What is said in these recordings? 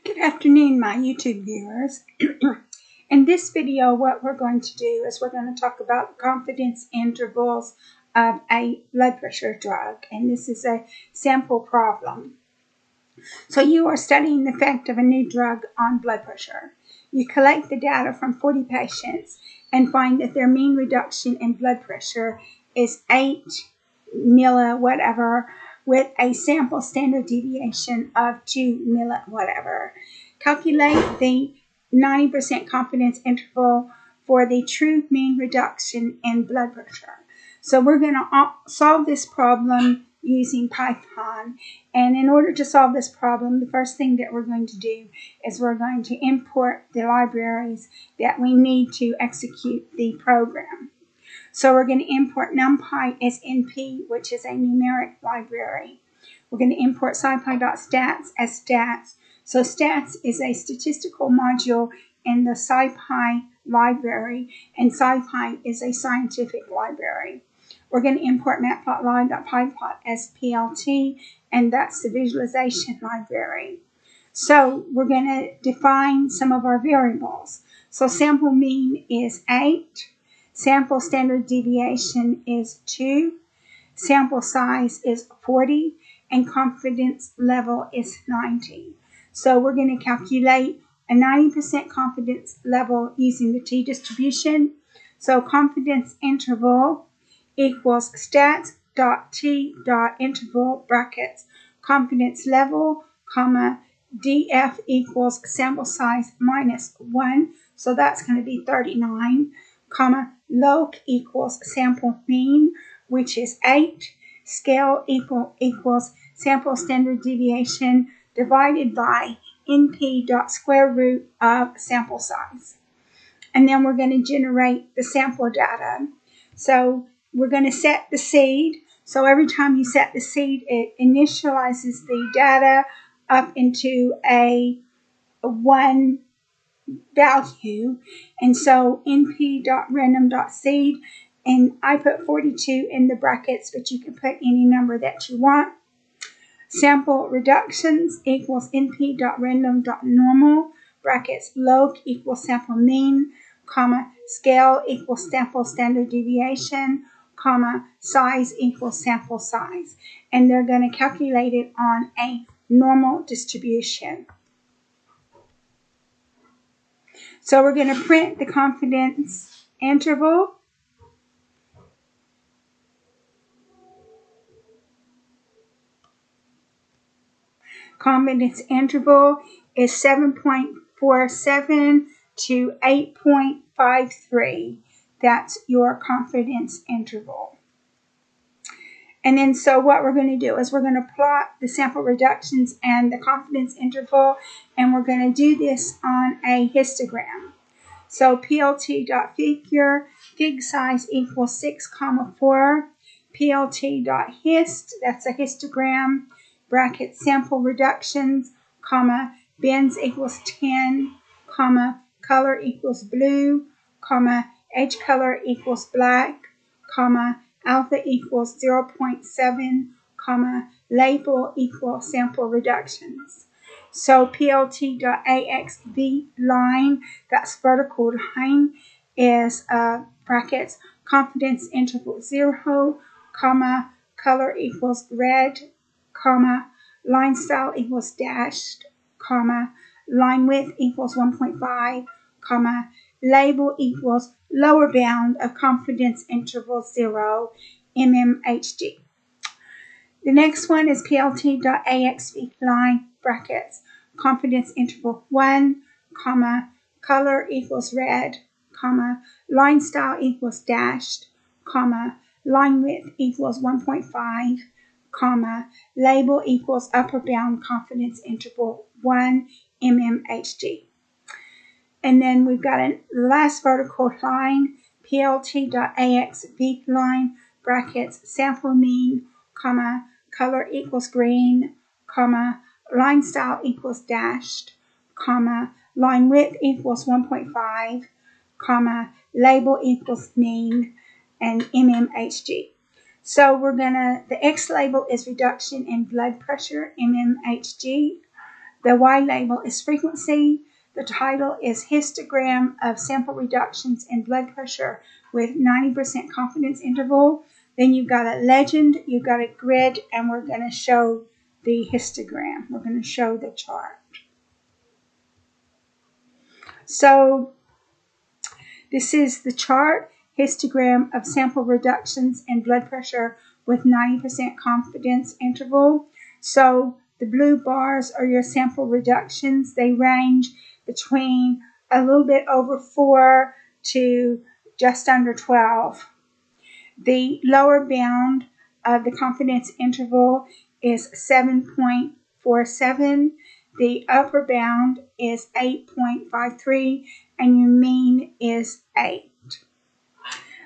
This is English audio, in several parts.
Good afternoon, my YouTube viewers. In this video, what we're going to do is we're going to talk about confidence intervals of a blood pressure drug, and this is a sample problem. So you are studying the effect of a new drug on blood pressure. You collect the data from 40 patients and find that their mean reduction in blood pressure is 8 milli whatever, with a sample standard deviation of 2 milli whatever. Calculate the 90% confidence interval for the true mean reduction in blood pressure. So we're going to solve this problem using Python. And in order to solve this problem, the first thing that we're going to do is we're going to import the libraries that we need to execute the program. So we're going to import NumPy as NP, which is a numeric library. We're going to import SciPy.stats as stats. So stats is a statistical module in the SciPy library, and SciPy is a scientific library. We're going to import matplotlib.pyplot as PLT, and that's the visualization library. So we're going to define some of our variables. So sample mean is 8. Sample standard deviation is 2, sample size is 40, and confidence level is 90. So we're going to calculate a 90% confidence level using the t-distribution. So confidence interval equals stats.t.interval brackets confidence level, comma, df equals sample size minus 1, so that's going to be 39, comma, log equals sample mean, which is 8, scale equals sample standard deviation divided by np.square root of sample size. And then we're going to generate the sample data. So we're going to set the seed. So every time you set the seed, it initializes the data up into a 1 value, and so np.random.seed, and I put 42 in the brackets, but you can put any number that you want. Sample reductions equals np.random.normal brackets log equals sample mean, comma, scale equals sample standard deviation, comma, size equals sample size, and they're going to calculate it on a normal distribution. So we're going to print the confidence interval. Confidence interval is 7.47 to 8.53. That's your confidence interval. And then so what we're going to do is we're going to plot the sample reductions and the confidence interval, and we're going to do this on a histogram. So plt.figure, fig size equals 6, 4, plt.hist, that's a histogram, bracket sample reductions, comma, bins equals 10, comma, color equals blue, comma, edge color equals black, comma, alpha equals 0.7, comma, label equals sample reductions. So plt.axv line, that's vertical line, is brackets confidence interval 0, comma, color equals red, comma, line style equals dashed, comma, line width equals 1.5, comma, label equals lower bound of confidence interval 0, mmHg. The next one is plt.axv line, brackets, confidence interval 1, comma, color equals red, comma, line style equals dashed, comma, line width equals 1.5, comma, label equals upper bound confidence interval 1, mmHg. And then we've got a last vertical line, plt.axv line, brackets, sample mean, comma, color equals green, comma, line style equals dashed, comma, line width equals 1.5, comma, label equals mean, and mmHg. So we're the X label is reduction in blood pressure, mmHg. The Y label is frequency. The title is histogram of sample reductions in blood pressure with 90% confidence interval. Then you've got a legend, you've got a grid, and we're going to show the histogram. We're going to show the chart. So this is the chart, histogram of sample reductions in blood pressure with 90% confidence interval. So the blue bars are your sample reductions. They range between a little bit over 4 to just under 12. The lower bound of the confidence interval is 7.47. The upper bound is 8.53, and your mean is 8.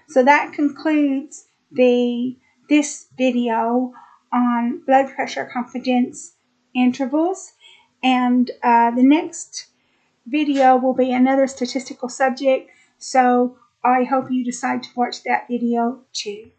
So that concludes this video on blood pressure confidence intervals. And the next video will be another statistical subject. So I hope you decide to watch that video too.